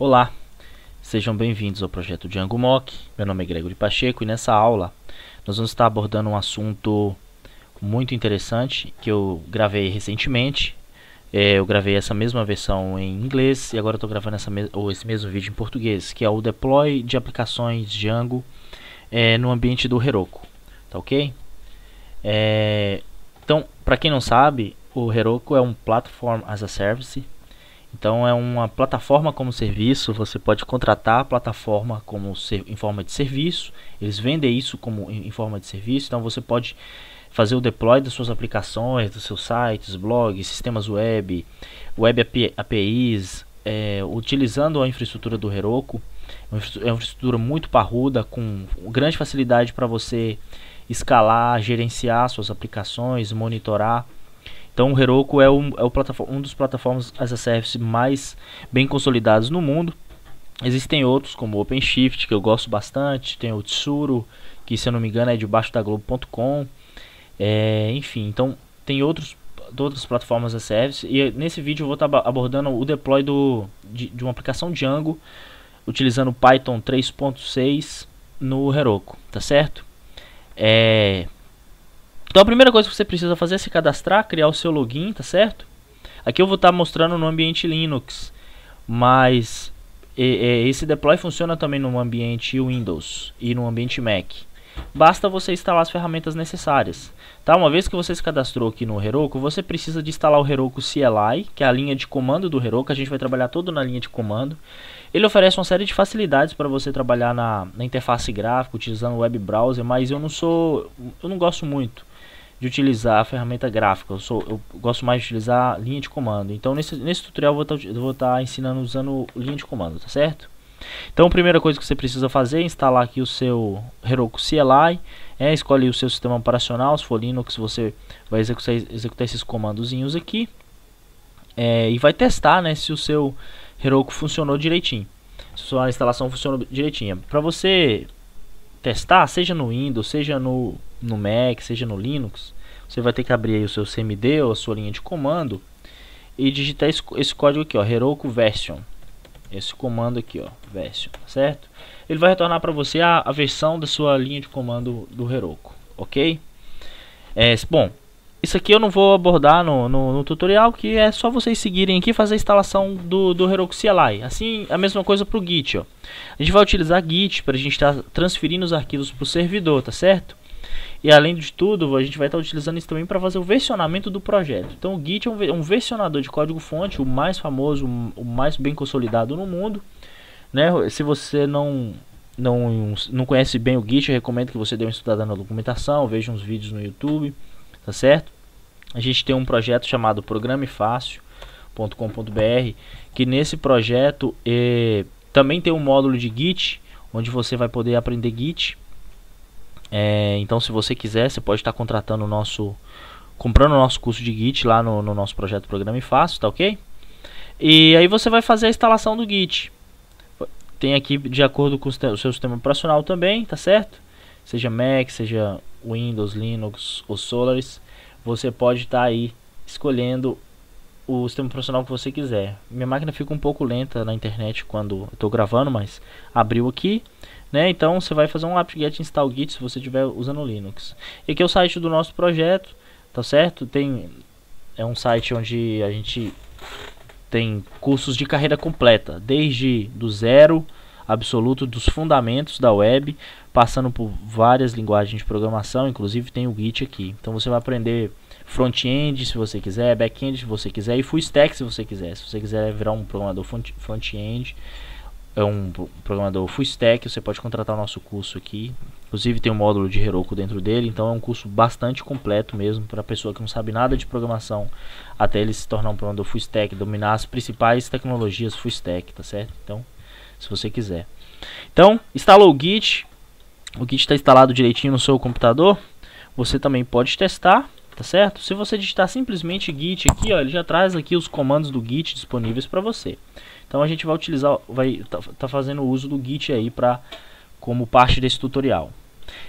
Olá, sejam bem-vindos ao projeto Django Mock. Meu nome é Gregory Pacheco e nessa aula nós vamos estar abordando um assunto muito interessante que eu gravei recentemente. Eu gravei essa mesma versão em inglês e agora estou gravando esse mesmo vídeo em português, que é o deploy de aplicações Django no ambiente do Heroku, tá ok? Então, para quem não sabe, o Heroku é um Platform as a Service. Então é uma plataforma como serviço. Você pode contratar a plataforma em forma de serviço. Eles vendem isso como em forma de serviço. Então você pode fazer o deploy das suas aplicações, dos seus sites, blogs, sistemas web APIs, utilizando a infraestrutura do Heroku. É uma infraestrutura muito parruda, com grande facilidade para você escalar, gerenciar suas aplicações, monitorar. Então o Heroku é um dos plataformas as a service mais bem consolidados no mundo. Existem outros como o OpenShift, que eu gosto bastante, tem o Tsuru, que se eu não me engano é debaixo da Globo.com. Enfim, então tem outras plataformas as a service, e nesse vídeo eu vou estar abordando o deploy de uma aplicação Django utilizando Python 3.6 no Heroku, tá certo? Então a primeira coisa que você precisa fazer é se cadastrar, criar o seu login, tá certo? Aqui eu vou estar mostrando no ambiente Linux, mas esse deploy funciona também no ambiente Windows e no ambiente Mac. Basta você instalar as ferramentas necessárias, tá? Uma vez que você se cadastrou aqui no Heroku, você precisa de instalar o Heroku CLI, que é a linha de comando do Heroku. A gente vai trabalhar todo na linha de comando. Ele oferece uma série de facilidades para você trabalhar na interface gráfica, utilizando o web browser, mas eu não gosto muito de utilizar a ferramenta gráfica. Eu gosto mais de utilizar a linha de comando. Então nesse tutorial eu vou estar ensinando usando linha de comando, tá certo? Então a primeira coisa que você precisa fazer é instalar aqui o seu Heroku CLI. Escolhe o seu sistema operacional. Se for Linux, você vai executar esses comandozinhos aqui, e vai testar, né, se o seu Heroku funcionou direitinho, se a sua instalação funcionou direitinho. Para você testar, seja no Windows, seja no Mac, seja no Linux, você vai ter que abrir aí o seu CMD ou a sua linha de comando e digitar esse código aqui, ó, Heroku version. Esse comando aqui, ó, version, certo? Ele vai retornar para você a versão da sua linha de comando do Heroku, ok? Bom, isso aqui eu não vou abordar no tutorial, que é só vocês seguirem aqui e fazer a instalação do Heroku CLI. Assim, a mesma coisa para o Git, ó. A gente vai utilizar Git para a gente estar transferindo os arquivos para o servidor, tá certo? E além de tudo, a gente vai estar utilizando isso também para fazer o versionamento do projeto. Então o Git é um versionador de código-fonte, o mais famoso, o mais bem consolidado no mundo, né? Se você não conhece bem o Git, eu recomendo que você dê uma estudada na documentação, veja uns vídeos no YouTube, tá certo? A gente tem um projeto chamado programefácil.com.br, que nesse projeto também tem um módulo de Git, onde você vai poder aprender Git. Então se você quiser, você pode estar comprando o nosso curso de Git lá no nosso projeto Programa Fácil, tá ok? E aí você vai fazer a instalação do Git. Tem aqui de acordo com o seu sistema operacional também, tá certo? Seja Mac, seja Windows, Linux ou Solaris, você pode estar aí escolhendo o sistema operacional que você quiser. Minha máquina fica um pouco lenta na internet quando eu estou gravando, mas abriu aqui, né? Então você vai fazer um apt-get install git se você estiver usando Linux. E aqui é o site do nosso projeto, tá certo? É um site onde a gente tem cursos de carreira completa, desde do zero absoluto dos fundamentos da web, passando por várias linguagens de programação, inclusive tem o Git aqui. Então você vai aprender front-end se você quiser, back-end se você quiser, e full stack se você quiser. Se você quiser virar um programador front-end, um programador full stack, você pode contratar o nosso curso aqui. Inclusive tem um módulo de Heroku dentro dele, então é um curso bastante completo mesmo para a pessoa que não sabe nada de programação, até ele se tornar um programador full stack, dominar as principais tecnologias full stack, tá certo? Então, se você quiser. Então, instalou o Git está instalado direitinho no seu computador. Você também pode testar, tá certo? Se você digitar simplesmente Git aqui, ó, ele já traz aqui os comandos do Git disponíveis para você. Então a gente vai utilizar, tá fazendo uso do Git aí como parte desse tutorial.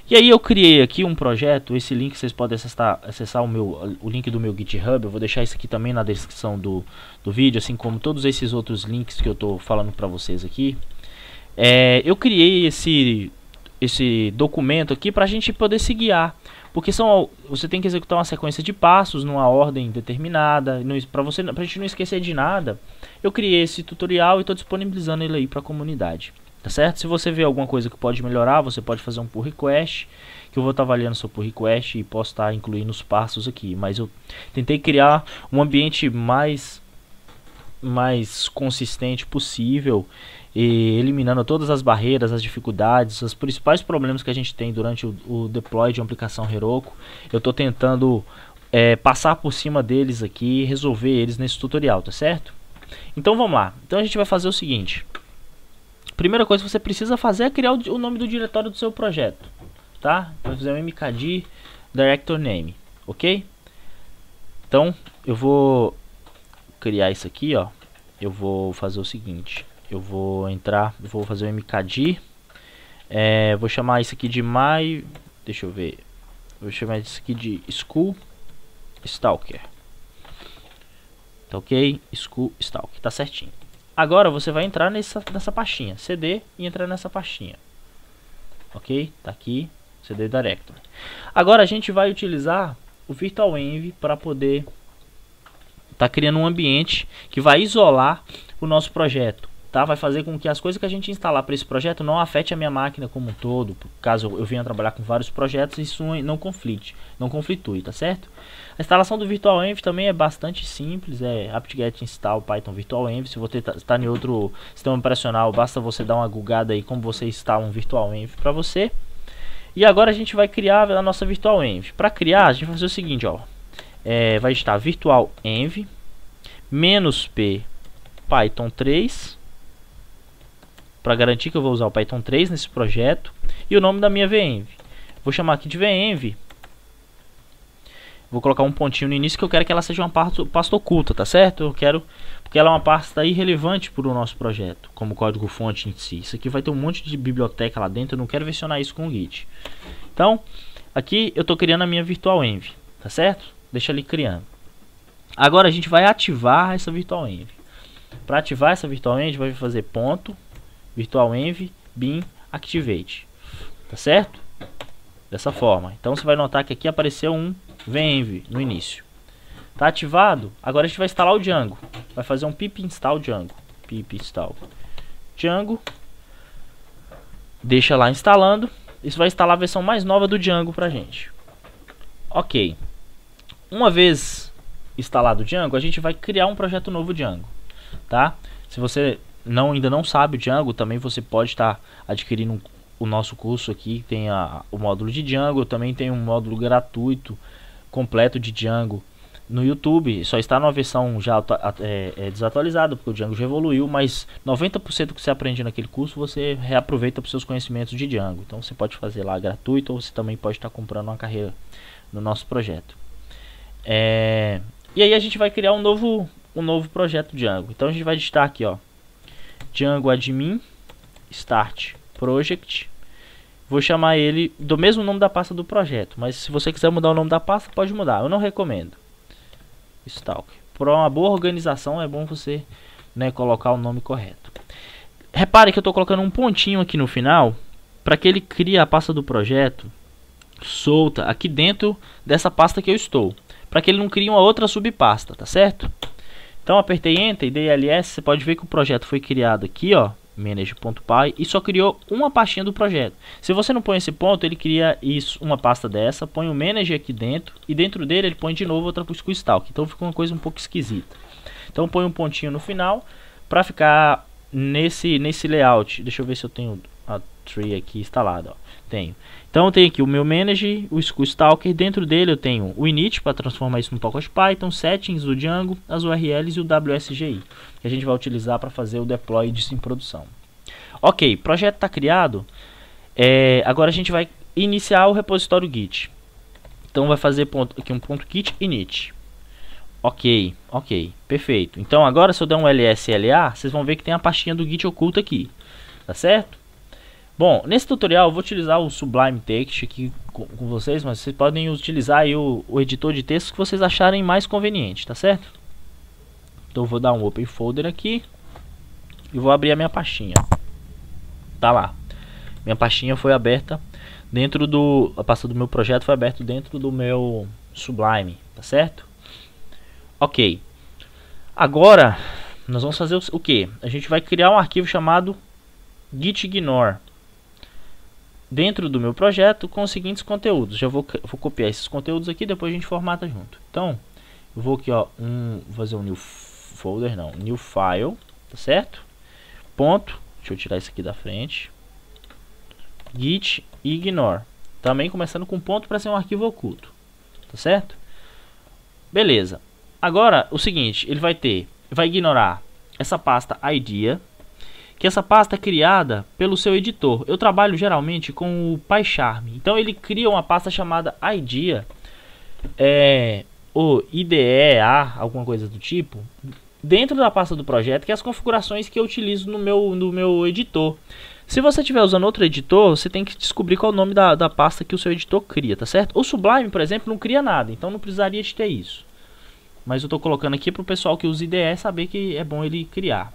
E aí eu criei aqui um projeto, esse link vocês podem acessar o link do meu GitHub, eu vou deixar isso aqui também na descrição do vídeo, assim como todos esses outros links que eu estou falando para vocês aqui. Eu criei esse documento aqui para a gente poder se guiar, porque você tem que executar uma sequência de passos numa ordem determinada, para a gente não esquecer de nada. Eu criei esse tutorial e estou disponibilizando ele aí para a comunidade. Tá certo? Se você vê alguma coisa que pode melhorar, você pode fazer um pull request, que eu vou estar avaliando seu pull request e posso estar incluindo os passos aqui. Mas eu tentei criar um ambiente mais consistente possível, e eliminando todas as barreiras, as dificuldades, os principais problemas que a gente tem durante o deploy de uma aplicação Heroku. Eu estou tentando passar por cima deles aqui e resolver eles nesse tutorial, tá certo? Então vamos lá. Então a gente vai fazer o seguinte. Primeira coisa que você precisa fazer é criar o nome do diretório do seu projeto, tá? Vai fazer um mkdir director name, ok? Então eu vou criar isso aqui, ó. Eu vou fazer o seguinte, eu vou fazer um mkdir, vou chamar isso aqui de deixa eu ver, vou chamar isso aqui de school stalker, tá ok? School stalker, tá certinho. Agora você vai entrar nessa pastinha, cd, e entrar nessa pastinha. Ok? Tá aqui, cd director. Agora a gente vai utilizar o virtualenv para poder criando um ambiente que vai isolar o nosso projeto. Tá? Vai fazer com que as coisas que a gente instalar para esse projeto não afete a minha máquina como um todo. Caso eu venha trabalhar com vários projetos, isso não conflitue, tá certo? A instalação do virtualenv também é bastante simples, apt-get install python virtualenv. Se você está em outro sistema operacional, basta você dar uma googada aí como você instala um virtualenv para você. E agora a gente vai criar a nossa virtualenv. Para criar, a gente vai fazer o seguinte, ó. Vai estar virtualenv -p python 3, para garantir que eu vou usar o Python 3 nesse projeto, e o nome da minha venv. Vou chamar aqui de venv. Vou colocar um pontinho no início, que eu quero que ela seja uma pasta oculta, tá certo? Eu quero, porque ela é uma pasta irrelevante para o nosso projeto, como código fonte em si. Isso aqui vai ter um monte de biblioteca lá dentro, eu não quero versionar isso com o Git. Então, aqui eu estou criando a minha virtualenv, tá certo? Deixa ali criando. Agora a gente vai ativar essa virtualenv. Para ativar essa virtualenv, a gente vai fazer ponto virtualenv bin activate, tá certo? Dessa forma. Então você vai notar que aqui apareceu um venv no início. Tá ativado? Agora a gente vai instalar o Django. Vai fazer um pip install Django. Pip install Django. Deixa lá instalando. Isso vai instalar a versão mais nova do Django pra gente. Ok. Uma vez instalado o Django, a gente vai criar um projeto novo Django, tá? Se você ainda não sabe o Django, também você pode estar adquirindo o nosso curso aqui. Tem o módulo de Django, também tem um módulo gratuito completo de Django no YouTube. Só está numa versão já desatualizada, porque o Django já evoluiu, mas 90% do que você aprende naquele curso você reaproveita para os seus conhecimentos de Django. Então você pode fazer lá gratuito, ou você também pode estar comprando uma carreira no nosso projeto. E aí a gente vai criar um novo projeto Django. Então a gente vai digitar aqui, ó, Django admin start project. Vou chamar ele do mesmo nome da pasta do projeto, mas se você quiser mudar o nome da pasta, pode mudar. Eu não recomendo. Stalker. Para uma boa organização é bom você, colocar o nome correto. Repare que eu estou colocando um pontinho aqui no final para que ele crie a pasta do projeto solta aqui dentro dessa pasta que eu estou, para que ele não crie uma outra subpasta, tá certo? Então apertei Enter e dei ls, você pode ver que o projeto foi criado aqui, ó, manage.py, e só criou uma pastinha do projeto. Se você não põe esse ponto, ele cria uma pasta dessa, põe o manage aqui dentro, e dentro dele ele põe de novo outra com stalk. Então fica uma coisa um pouco esquisita. Então põe um pontinho no final para ficar nesse layout. Deixa eu ver se eu tenho a tree aqui instalada, ó. Tenho. Então eu tenho aqui o meu manage, o stalker, dentro dele eu tenho o init para transformar isso no Pocket Python, settings do Django, as URLs e o WSGI, que a gente vai utilizar para fazer o deploy disso em produção. Ok, projeto está criado. Agora a gente vai iniciar o repositório Git. Então vai fazer aqui um ponto git init. Ok, perfeito. Então agora se eu der um lsla, vocês vão ver que tem a pastinha do Git oculta aqui, tá certo? Bom, nesse tutorial eu vou utilizar o Sublime Text aqui com vocês, mas vocês podem utilizar aí o editor de texto que vocês acharem mais conveniente, tá certo? Então eu vou dar um Open Folder aqui e vou abrir a minha pastinha. Tá lá. Minha pastinha foi aberta dentro do... A pasta do meu projeto foi aberta dentro do meu Sublime, tá certo? Ok. Agora, nós vamos fazer o que? A gente vai criar um arquivo chamado gitignore dentro do meu projeto com os seguintes conteúdos. Já vou copiar esses conteúdos aqui, depois a gente formata junto. Então, eu vou aqui, ó, vou fazer um new folder, não, new file, tá certo? Ponto, deixa eu tirar isso aqui da frente. Git ignore, também começando com ponto para ser um arquivo oculto, tá certo? Beleza. Agora, o seguinte, ele vai ignorar essa pasta idea, que essa pasta é criada pelo seu editor. Eu trabalho geralmente com o PyCharm. Então ele cria uma pasta chamada idea, ou IDEA, alguma coisa do tipo, dentro da pasta do projeto, que é as configurações que eu utilizo no meu editor. Se você estiver usando outro editor, você tem que descobrir qual é o nome da pasta que o seu editor cria, tá certo? O Sublime, por exemplo, não cria nada, então não precisaria de ter isso. Mas eu estou colocando aqui para o pessoal que usa IDE saber que é bom ele criar.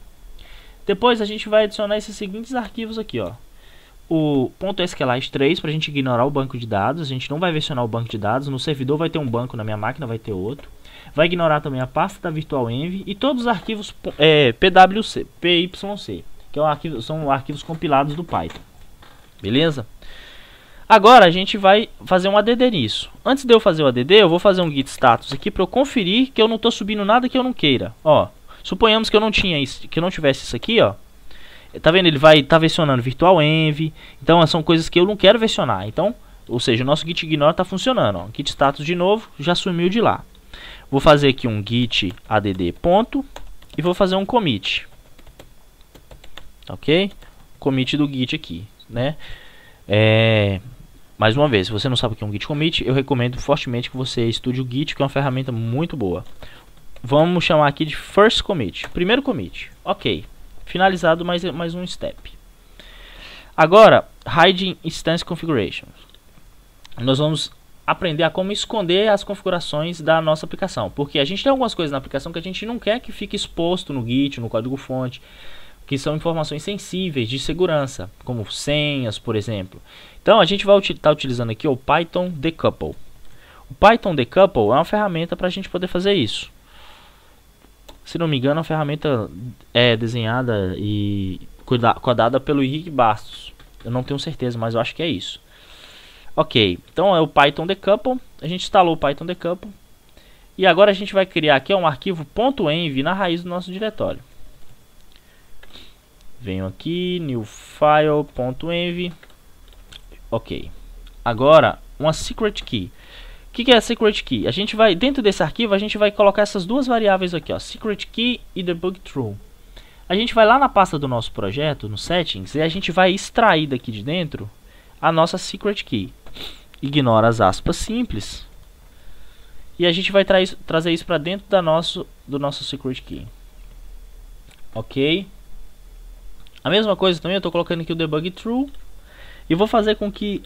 Depois a gente vai adicionar esses seguintes arquivos aqui, ó. O .sqlite3 para a gente ignorar o banco de dados. A gente não vai versionar o banco de dados. No servidor vai ter um banco, na minha máquina vai ter outro. Vai ignorar também a pasta da virtualenv e todos os arquivos PWC, PYC, que são arquivos compilados do Python. Beleza? Agora a gente vai fazer um add nisso. Antes de eu fazer o add, eu vou fazer um git status aqui para eu conferir que eu não estou subindo nada que eu não queira. Ó, suponhamos que eu não tivesse isso aqui, ó. Tá vendo? Ele vai estar versionando virtualenv. Então são coisas que eu não quero versionar. Então, ou seja, o nosso git ignore está funcionando. Ó. Git status de novo, já sumiu de lá. Vou fazer aqui um git add ponto e vou fazer um commit. Ok? Commit do git aqui, né? Mais uma vez, se você não sabe o que é um git commit, eu recomendo fortemente que você estude o Git, que é uma ferramenta muito boa. Vamos chamar aqui de first commit, primeiro commit. Ok, finalizado mais um step. Agora, hiding instance configurations. Nós vamos aprender a como esconder as configurações da nossa aplicação, porque a gente tem algumas coisas na aplicação que a gente não quer que fique exposto no Git, no código-fonte, que são informações sensíveis de segurança, como senhas, por exemplo. Então a gente vai estar utilizando aqui o Python Decouple. O Python Decouple é uma ferramenta para a gente poder fazer isso. Se não me engano, a ferramenta é desenhada e codada pelo Henrique Bastos. Eu não tenho certeza, mas eu acho que é isso. Ok, então é o Python Decouple. A gente instalou o Python Decouple. E agora a gente vai criar aqui um arquivo .env na raiz do nosso diretório. Venho aqui, new file.env. Ok. Agora, uma secret key. O que é a secret key? A gente vai, dentro desse arquivo, a gente vai colocar essas duas variáveis aqui, ó, secret key e debug true. A gente vai lá na pasta do nosso projeto, no settings, e a gente vai extrair daqui de dentro a nossa secret key. Ignora as aspas simples. E a gente vai trazer isso para dentro do nosso secret key. Ok. A mesma coisa também, eu estou colocando aqui o debug true. E vou fazer com que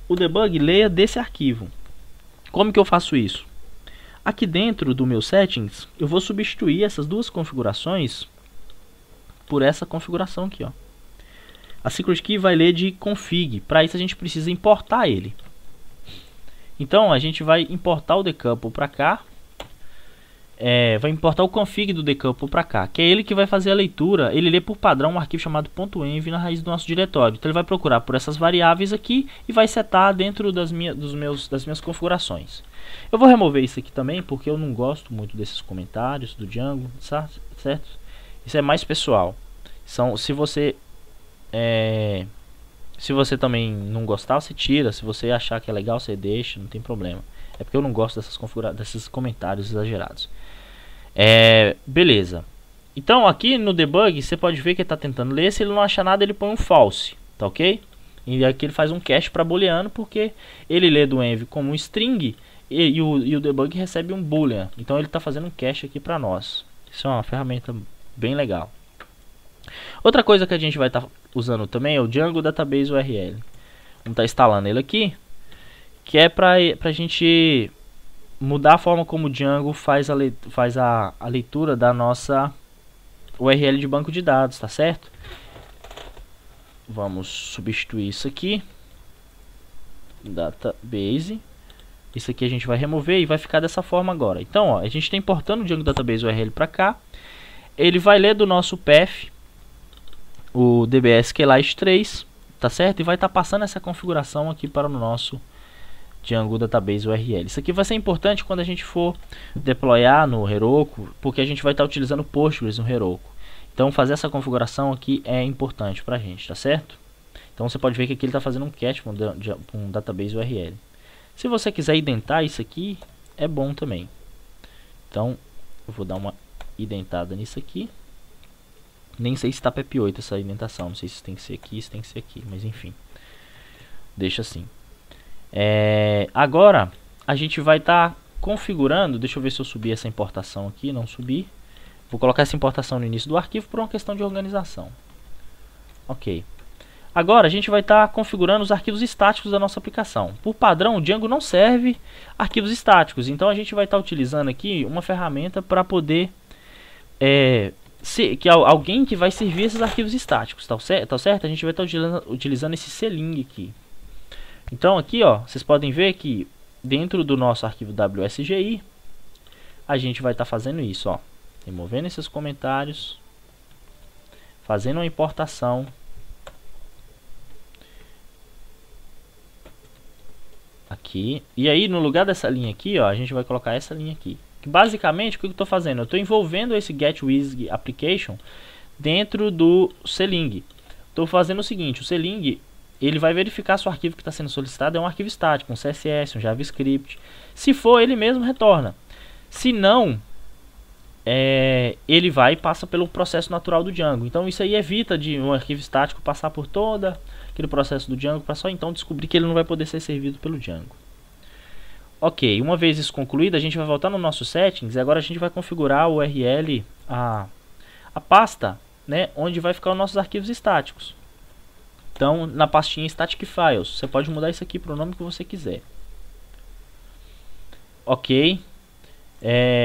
o debug leia desse arquivo. Como que eu faço isso? Aqui dentro do meu settings, eu vou substituir essas duas configurações por essa configuração aqui, ó. A secret key vai ler de config. Para isso a gente precisa importar ele. Então a gente vai importar o decouple para cá. Vai importar o config do decouple para cá, que é ele que vai fazer a leitura. Ele lê por padrão um arquivo chamado .env na raiz do nosso diretório. Então ele vai procurar por essas variáveis aqui e vai setar dentro das minhas configurações. Eu vou remover isso aqui também, porque eu não gosto muito desses comentários do Django, certo? Isso é mais pessoal. Se você também não gostar, você tira. Se você achar que é legal, você deixa, não tem problema. É porque eu não gosto desses comentários exagerados. Beleza. Então aqui no debug você pode ver que ele está tentando ler. Se ele não achar nada, ele põe um false, tá ok? E aqui ele faz um cache para booleano, porque ele lê do env como um string e o debug recebe um boolean. Então ele está fazendo um cache aqui para nós. Isso é uma ferramenta bem legal. Outra coisa que a gente vai estar usando também é o Django Database URL. Vamos estar instalando ele aqui, que é para a gente mudar a forma como o Django faz a leitura da nossa URL de banco de dados, tá certo? Vamos substituir isso aqui, Database. Isso aqui a gente vai remover e vai ficar dessa forma agora. Então, ó, a gente está importando o Django Database URL para cá. Ele vai ler do nosso path o DBS QLite 3, tá certo? E vai estar passando essa configuração aqui para o nosso Django Database URL. Isso aqui vai ser importante quando a gente for deployar no Heroku, porque a gente vai estar utilizando Postgres no Heroku. Então, fazer essa configuração aqui é importante para a gente, tá certo? Então, você pode ver que aqui ele está fazendo um catch com um Database URL. Se você quiser identar isso aqui, é bom também. Então, eu vou dar uma identada nisso aqui. Nem sei se está PEP8 essa indentação. Não sei se tem que ser aqui, se tem que ser aqui. Mas enfim, deixa assim. Agora, a gente vai estar configurando. Deixa eu ver se eu subi essa importação aqui. Não subi. Vou colocar essa importação no início do arquivo por uma questão de organização. Ok. Agora a gente vai estar configurando os arquivos estáticos da nossa aplicação. Por padrão, o Django não serve arquivos estáticos. Então a gente vai estar utilizando aqui uma ferramenta para poder alguém que vai servir esses arquivos estáticos, tá certo? A gente vai estar utilizando esse seling aqui. Então aqui, ó, vocês podem ver que dentro do nosso arquivo WSGI a gente vai estar fazendo isso, ó, removendo esses comentários, fazendo uma importação. Aqui, e aí no lugar dessa linha aqui, ó, a gente vai colocar essa linha aqui. Que basicamente o que eu estou fazendo? Eu estou envolvendo esse GetWizG Application dentro do seling. Estou fazendo o seguinte: o seling ele vai verificar se o arquivo que está sendo solicitado é um arquivo estático, um CSS, um JavaScript. Se for, ele mesmo retorna. Se não, ele vai e passa pelo processo natural do Django. Então isso aí evita de um arquivo estático passar por toda aquele processo do Django para só então descobrir que ele não vai poder ser servido pelo Django. Ok, uma vez isso concluído, a gente vai voltar no nosso settings e agora a gente vai configurar o URL, a pasta, né, onde vai ficar os nossos arquivos estáticos. Então, na pastinha Static Files, você pode mudar isso aqui para o nome que você quiser. Ok.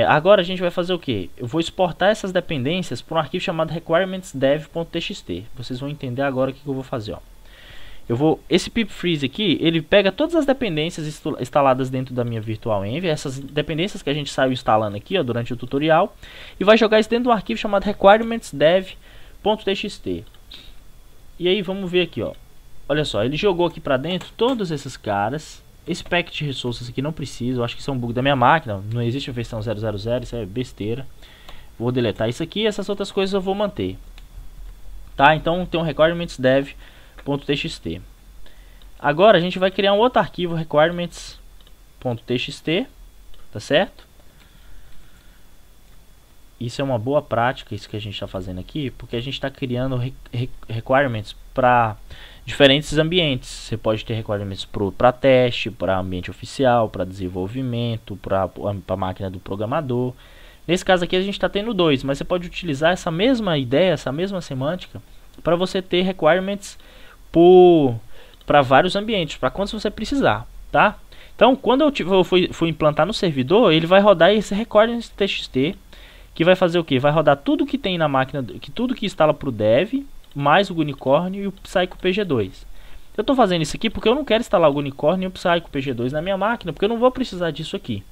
Agora a gente vai fazer o que? Eu vou exportar essas dependências para um arquivo chamado requirementsdev.txt. Vocês vão entender agora o que eu vou fazer, ó. Esse pip freeze aqui, ele pega todas as dependências instaladas dentro da minha virtual env, essas dependências que a gente saiu instalando aqui, ó, durante o tutorial, e vai jogar isso dentro de um arquivo chamado requirementsdev.txt. E aí vamos ver aqui, ó. Olha só, ele jogou aqui para dentro todos esses caras. Esse packet resources aqui não precisa, eu acho que isso é um bug da minha máquina, não existe a versão 000, isso é besteira. Vou deletar isso aqui, essas outras coisas eu vou manter. Tá, então tem um requirementsdev.txt. Agora a gente vai criar um outro arquivo requirements.txt, tá certo? Isso é uma boa prática, isso que a gente está fazendo aqui, porque a gente está criando requirements para diferentes ambientes. Você pode ter requirements para teste, para ambiente oficial, para desenvolvimento, para a máquina do programador. Nesse caso aqui a gente está tendo dois, mas você pode utilizar essa mesma ideia, essa mesma semântica, para você ter requirements para vários ambientes, para quando você precisar, tá? Então, quando eu for implantar no servidor, ele vai rodar esse requirements.txt, que vai fazer o que? Vai rodar tudo que tem na máquina, tudo que instala para o dev, mais o Unicorn e o Psycho PG2. Eu estou fazendo isso aqui porque eu não quero instalar o Unicorn e o Psycho PG2 na minha máquina, porque eu não vou precisar disso aqui.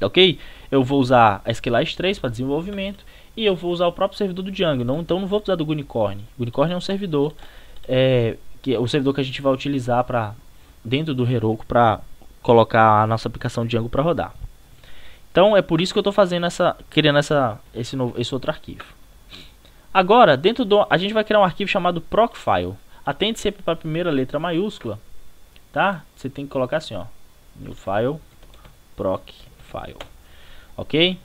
Ok? Eu vou usar a SQLite 3 para desenvolvimento e eu vou usar o próprio servidor do Django. Então não vou precisar do Unicorn. O Unicorn é um servidor, que é o servidor que a gente vai utilizar dentro do Heroku para colocar a nossa aplicação Django para rodar. Então é por isso que eu estou criando esse outro arquivo. Agora, a gente vai criar um arquivo chamado procfile. Atente sempre para a primeira letra maiúscula, tá? Você tem que colocar assim, ó, new file, procfile, ok?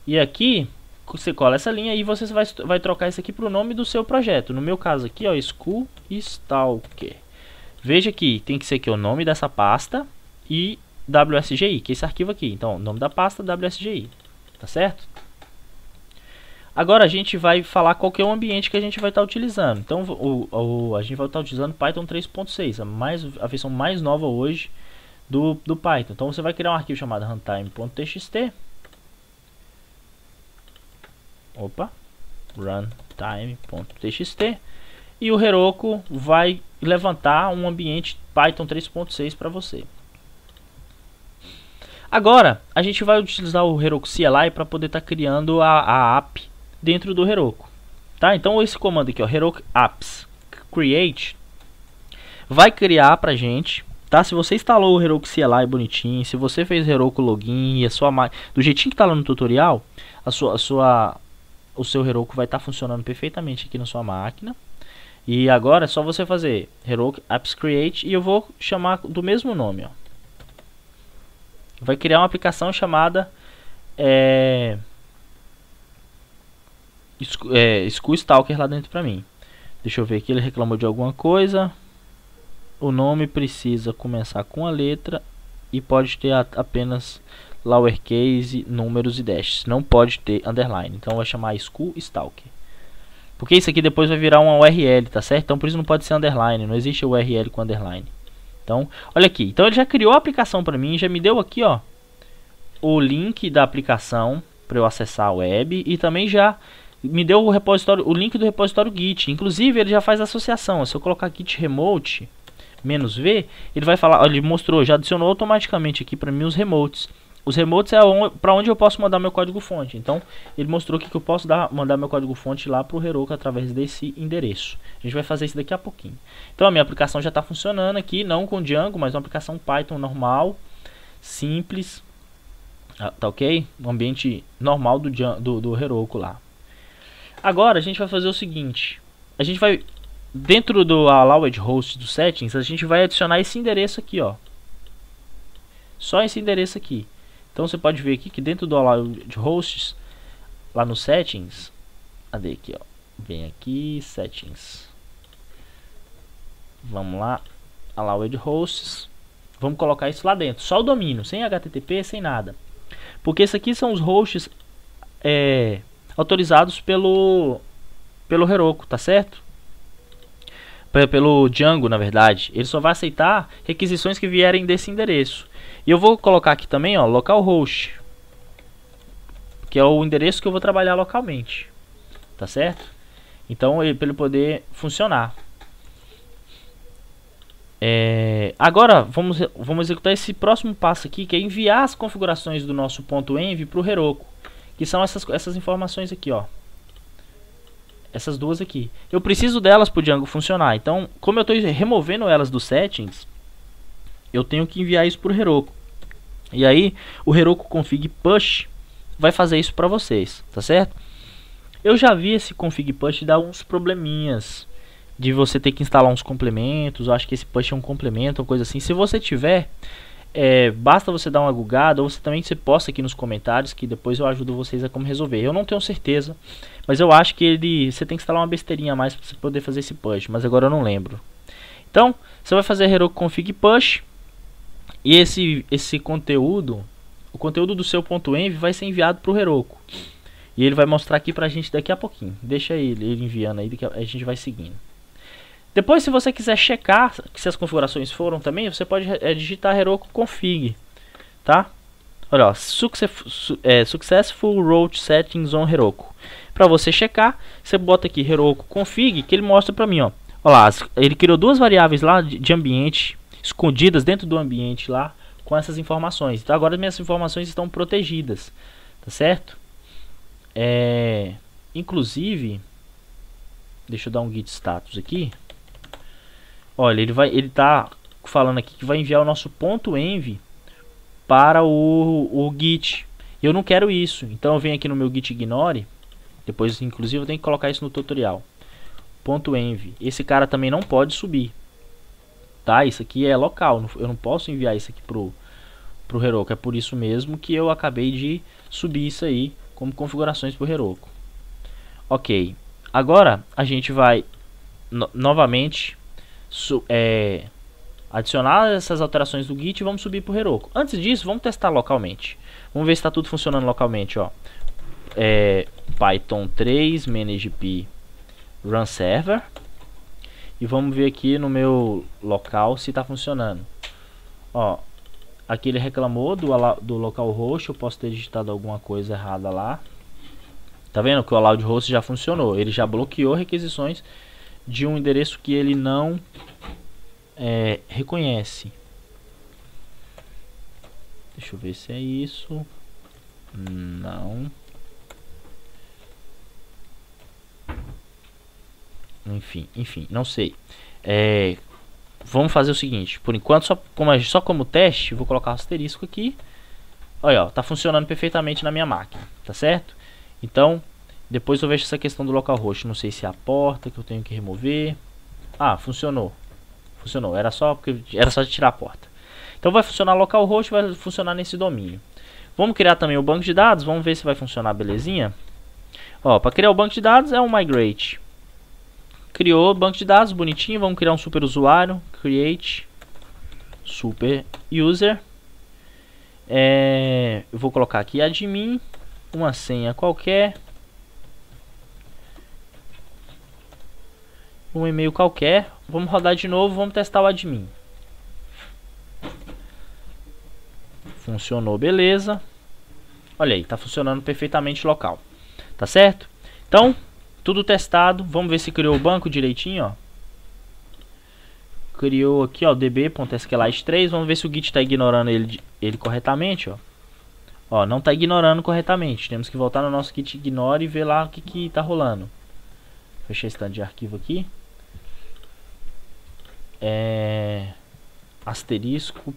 E aqui você cola essa linha e você vai trocar isso aqui para o nome do seu projeto. No meu caso aqui, ó, School Stalker. Veja que tem que ser aqui o nome dessa pasta e WSGI, que é esse arquivo aqui. Então, nome da pasta WSGI, tá certo? Agora a gente vai falar qual que é o ambiente que a gente vai estar utilizando. Então a gente vai estar utilizando Python 3.6, a versão mais nova hoje do Python. Então você vai criar um arquivo chamado runtime.txt. runtime.txt, e o Heroku vai levantar um ambiente Python 3.6 para você. Agora a gente vai utilizar o Heroku CLI para poder estar criando a app dentro do Heroku, tá? Então esse comando aqui, ó, Heroku apps create, vai criar pra gente, tá? Se você instalou o Heroku CLI bonitinho, se você fez Heroku login e a sua do jeitinho que tá lá no tutorial, o seu Heroku vai estar funcionando perfeitamente aqui na sua máquina. E agora é só você fazer Heroku apps create e eu vou chamar do mesmo nome, ó. Vai criar uma aplicação chamada School Stalker lá dentro pra mim. Deixa eu ver aqui, ele reclamou de alguma coisa. O nome precisa começar com a letra e pode ter apenas lowercase, números e dashes. Não pode ter underline. Então vai chamar School Stalker. Porque isso aqui depois vai virar uma URL, tá certo? Então por isso não pode ser underline. Não existe URL com underline. Então, olha aqui. Então ele já criou a aplicação para mim, já me deu aqui, ó, o link da aplicação para eu acessar a web e também já me deu o repositório, o link do repositório Git. Inclusive ele já faz associação. Se eu colocar git remote -v, ele vai falar, ó, ele mostrou, já adicionou automaticamente aqui para mim os remotes. Os remotes é para onde eu posso mandar meu código fonte. Então ele mostrou que eu posso mandar meu código fonte lá para o Heroku através desse endereço. A gente vai fazer isso daqui a pouquinho. Então a minha aplicação já está funcionando aqui, não com Django, mas uma aplicação Python normal, simples, tá ok? Um ambiente normal do Heroku lá. Agora a gente vai fazer o seguinte, a gente vai, dentro do Allowed Host do Settings, a gente vai adicionar esse endereço aqui, ó. Só esse endereço aqui. Então você pode ver aqui que dentro do Allowed Hosts, lá no Settings, cadê aqui, ó? Vem aqui, Settings. Vamos lá, Allowed Hosts. Vamos colocar isso lá dentro, só o domínio, sem HTTP, sem nada. Porque esses aqui são os hosts autorizados pelo Heroku, tá certo? Pelo Django, na verdade. Ele só vai aceitar requisições que vierem desse endereço. E eu vou colocar aqui também, ó, localhost, que é o endereço que eu vou trabalhar localmente, tá certo? Então, para ele poder funcionar. Agora, vamos executar esse próximo passo aqui, que é enviar as configurações do nosso .env para o Heroku, que são essas informações aqui, ó. Essas duas aqui. Eu preciso delas para o Django funcionar. Então, como eu estou removendo elas dos settings, eu tenho que enviar isso para o Heroku. E aí, o Heroku config push vai fazer isso para vocês, tá certo? Eu já vi esse config push dar uns probleminhas de você ter que instalar uns complementos. Eu acho que esse push é um complemento, ou coisa assim. Se você tiver, basta você dar uma googada, ou você posta aqui nos comentários, que depois eu ajudo vocês a como resolver. Eu não tenho certeza, mas eu acho que você tem que instalar uma besteirinha a mais para você poder fazer esse push, mas agora eu não lembro. Então, você vai fazer Heroku config push, e esse conteúdo, o conteúdo do seu .env vai ser enviado para o Heroku. E ele vai mostrar aqui pra gente daqui a pouquinho. Deixa ele enviando aí, a gente vai seguindo. Depois, se você quiser checar se as configurações foram também, você pode digitar Heroku config, tá? Olha, ó, successful route settings on Heroku. Para você checar, você bota aqui Heroku config, que ele mostra para mim, ó. Olha lá, ele criou duas variáveis lá de ambiente escondidas dentro do ambiente lá com essas informações. Então agora minhas informações estão protegidas, tá certo? Inclusive, deixa eu dar um git status aqui. Olha, ele tá falando aqui que vai enviar o nosso .env para o git. Eu não quero isso, então eu venho aqui no meu git ignore. Depois, inclusive, eu tenho que colocar isso no tutorial. .env. Esse cara também não pode subir, tá? Isso aqui é local, eu não posso enviar isso aqui pro Heroku. É por isso mesmo que eu acabei de subir isso aí como configurações para o Heroku. Ok, agora a gente vai novamente adicionar essas alterações do Git e vamos subir para o Heroku. Antes disso, vamos testar localmente. Vamos ver se está tudo funcionando localmente, ó. Python 3 managep run server. E vamos ver aqui no meu local se está funcionando. Ó, aqui ele reclamou do localhost. Eu posso ter digitado alguma coisa errada lá. Tá vendo que o allowedhost já funcionou? Ele já bloqueou requisições de um endereço que ele não reconhece. Deixa eu ver se é isso. Não. Enfim, não sei. Vamos fazer o seguinte. Por enquanto, só como teste, vou colocar um asterisco aqui. Olha, ó, tá funcionando perfeitamente na minha máquina, tá certo? Então, depois eu vejo essa questão do localhost. Não sei se é a porta que eu tenho que remover. Ah, funcionou. Funcionou. Era só de tirar a porta. Então vai funcionar localhost, vai funcionar nesse domínio. Vamos criar também o banco de dados. Vamos ver se vai funcionar belezinha. Ó, para criar o banco de dados é um migrate. Criou o banco de dados, bonitinho. Vamos criar um super usuário. Create super user. Eu vou colocar aqui admin. Uma senha qualquer. Um e-mail qualquer. Vamos rodar de novo. Vamos testar o admin. Funcionou, beleza. Olha aí, tá funcionando perfeitamente local. Tá certo? Então, tudo testado. Vamos ver se criou o banco direitinho, ó. Criou aqui, ó, db.sqlite3. Vamos ver se o Git tá ignorando ele corretamente, ó. Ó, não tá ignorando corretamente. Temos que voltar no nosso Git ignore e ver lá o que tá rolando. Fechei esse tanto de arquivo aqui. Asterisco.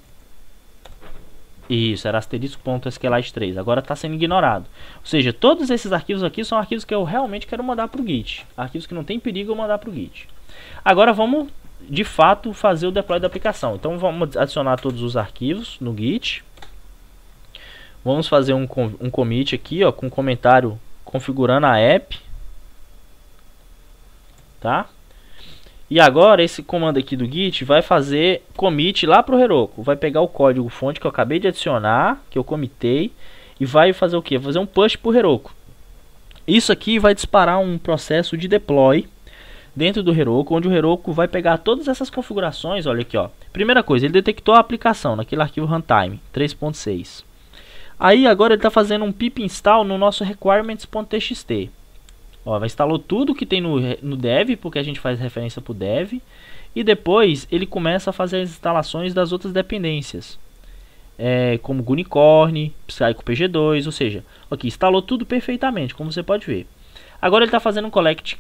Isso, era asterisco.sqlite3. Agora está sendo ignorado. Ou seja, todos esses arquivos aqui são arquivos que eu realmente quero mandar para o Git. Arquivos que não tem perigo eu mandar para o Git. Agora vamos, de fato, fazer o deploy da aplicação. Então vamos adicionar todos os arquivos no Git. Vamos fazer um commit aqui, ó, com comentário configurando a app. Tá? E agora esse comando aqui do Git vai fazer commit lá para o Heroku. Vai pegar o código fonte que eu acabei de adicionar, que eu comitei, e vai fazer o que? Vai fazer um push para o Heroku. Isso aqui vai disparar um processo de deploy dentro do Heroku, onde o Heroku vai pegar todas essas configurações. Olha aqui, ó. Primeira coisa, ele detectou a aplicação naquele arquivo runtime 3.6. Aí agora ele está fazendo um pip install no nosso requirements.txt. Ó, vai instalou tudo que tem no dev, porque a gente faz referência para o dev. E depois ele começa a fazer as instalações das outras dependências. Como Gunicorn, Psycho PG2, ou seja, aqui instalou tudo perfeitamente, como você pode ver. Agora ele está fazendo um collect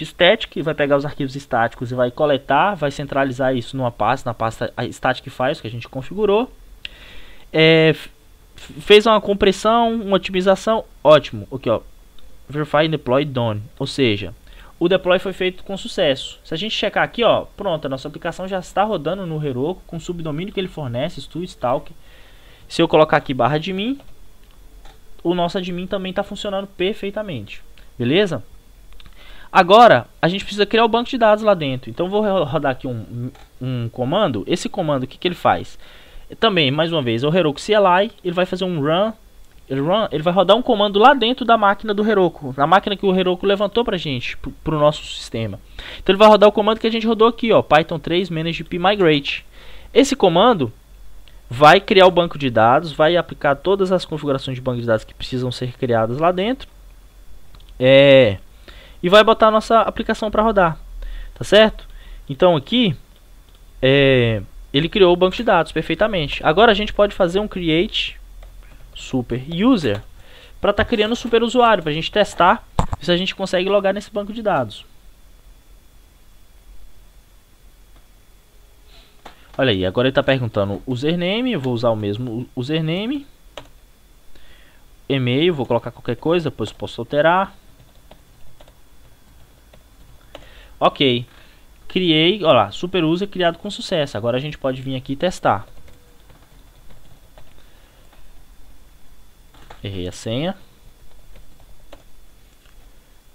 static, que vai pegar os arquivos estáticos e vai coletar, vai centralizar isso na pasta static files que a gente configurou. Fez uma compressão, uma otimização, ótimo. Aqui, ó. Verify deploy done, ou seja, o deploy foi feito com sucesso. Se a gente checar aqui, ó, pronto, a nossa aplicação já está rodando no Heroku com o subdomínio que ele fornece, Stalk. Se eu colocar aqui /admin, o nosso admin também está funcionando perfeitamente, beleza? Agora a gente precisa criar o banco de dados lá dentro. Então vou rodar aqui um comando. Esse comando, o que ele faz? Também, mais uma vez, o Heroku CLI, ele vai fazer um run. Ele vai rodar um comando lá dentro da máquina do Heroku, na máquina que o Heroku levantou pra gente, pro nosso sistema. Então ele vai rodar o comando que a gente rodou aqui, ó, Python 3 managep migrate. Esse comando vai criar o banco de dados, vai aplicar todas as configurações de banco de dados que precisam ser criadas lá dentro, e vai botar a nossa aplicação para rodar, tá certo? Então aqui ele criou o banco de dados perfeitamente. Agora a gente pode fazer um create super user para estar criando o super usuário, para a gente testar se a gente consegue logar nesse banco de dados. Olha aí, agora ele está perguntando username, eu vou usar o mesmo username. E-mail, vou colocar qualquer coisa, depois posso alterar. Ok, criei, olha lá, super user criado com sucesso. Agora a gente pode vir aqui e testar. Errei a senha.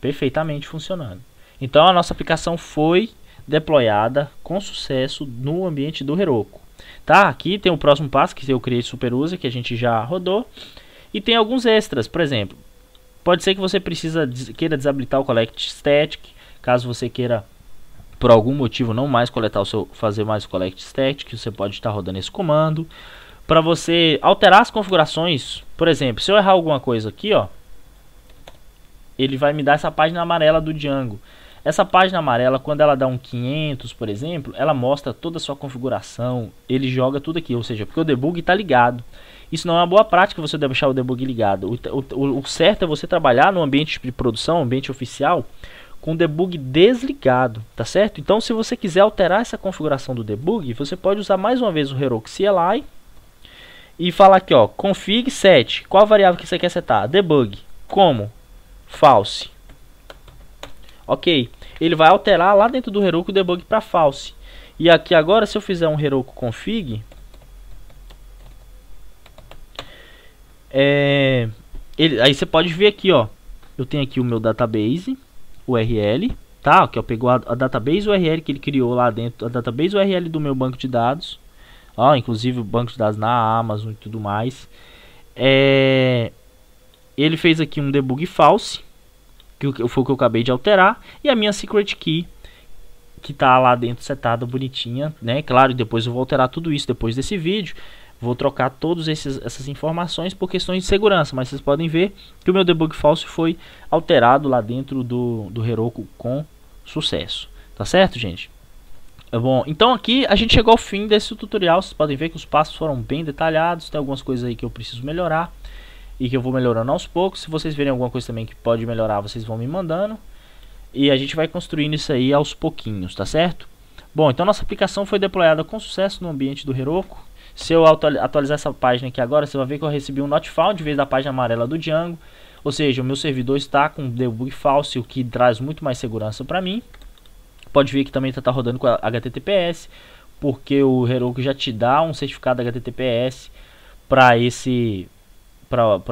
Perfeitamente funcionando. Então a nossa aplicação foi deployada com sucesso no ambiente do Heroku. Tá? Aqui tem o próximo passo, que eu criei super user, que a gente já rodou. E tem alguns extras, por exemplo. Pode ser que você queira desabilitar o Collect Static, caso você queira por algum motivo não mais fazer mais o Collect Static, você pode estar rodando esse comando. Para você alterar as configurações, por exemplo, se eu errar alguma coisa aqui, ó, ele vai me dar essa página amarela do Django. Essa página amarela, quando ela dá um 500, por exemplo, ela mostra toda a sua configuração, ele joga tudo aqui, ou seja, porque o debug está ligado. Isso não é uma boa prática você deixar o debug ligado. O certo é você trabalhar no ambiente de produção, ambiente oficial, com o debug desligado, tá certo? Então, se você quiser alterar essa configuração do debug, você pode usar mais uma vez o Heroku CLI e falar aqui, ó, config set. Qual a variável que você quer setar? Debug. Como? False. Ok. Ele vai alterar lá dentro do Heroku o debug para false. E aqui agora, se eu fizer um Heroku config, aí você pode ver aqui, ó, eu tenho aqui o meu database URL, tá? Que eu pegou a database URL que ele criou lá dentro, a database URL do meu banco de dados, ó, inclusive o banco de dados na Amazon e tudo mais. Ele fez aqui um debug false, que foi o que eu acabei de alterar, e a minha secret key, que tá lá dentro setada bonitinha, né? Claro, depois eu vou alterar tudo isso depois desse vídeo. Vou trocar todas essas informações por questões de segurança, mas vocês podem ver que o meu debug false foi alterado lá dentro do Heroku com sucesso. Tá certo, gente? Bom, então aqui a gente chegou ao fim desse tutorial. Vocês podem ver que os passos foram bem detalhados. Tem algumas coisas aí que eu preciso melhorar e que eu vou melhorando aos poucos. Se vocês verem alguma coisa também que pode melhorar, vocês vão me mandando. E a gente vai construindo isso aí aos pouquinhos, tá certo? Bom, então nossa aplicação foi deployada com sucesso no ambiente do Heroku. Se eu atualizar essa página aqui agora, você vai ver que eu recebi um not found em vez da página amarela do Django. Ou seja, o meu servidor está com debug false, o que traz muito mais segurança para mim. Pode ver que também está rodando com HTTPS, porque o Heroku já te dá um certificado HTTPS para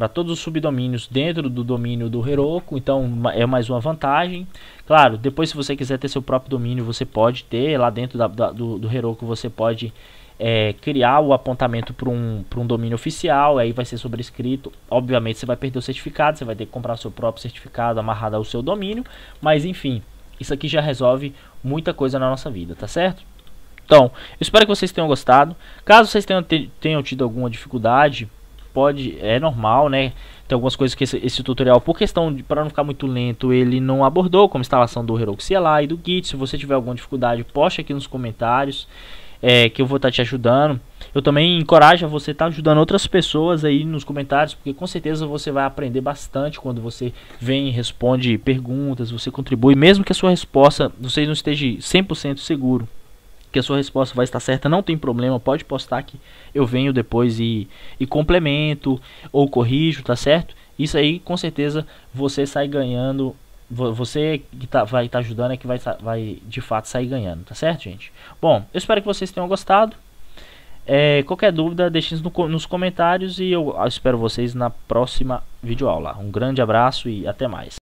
todos os subdomínios dentro do domínio do Heroku. Então é mais uma vantagem. Claro, depois se você quiser ter seu próprio domínio, você pode ter lá dentro do Heroku, você pode criar o apontamento para um domínio oficial, aí vai ser sobrescrito. Obviamente você vai perder o certificado, você vai ter que comprar o seu próprio certificado amarrado ao seu domínio, mas enfim, isso aqui já resolve muita coisa na nossa vida, tá certo? Então, eu espero que vocês tenham gostado. Caso vocês tenham tido alguma dificuldade, é normal, né? Tem algumas coisas que esse tutorial, por questão para não ficar muito lento, ele não abordou, como instalação do Heroku CLI e do Git. Se você tiver alguma dificuldade, poste aqui nos comentários, que eu vou estar te ajudando. Eu também encorajo a você estar ajudando outras pessoas aí nos comentários, porque com certeza você vai aprender bastante quando você vem e responde perguntas, você contribui, mesmo que a sua resposta, você não esteja 100% seguro que a sua resposta vai estar certa, não tem problema, pode postar que eu venho depois e complemento ou corrijo, tá certo? Isso aí com certeza você sai ganhando. Você que vai estar ajudando é que vai de fato sair ganhando, tá certo, gente? Bom, eu espero que vocês tenham gostado. Qualquer dúvida, deixem nos comentários e eu espero vocês na próxima videoaula. Um grande abraço e até mais.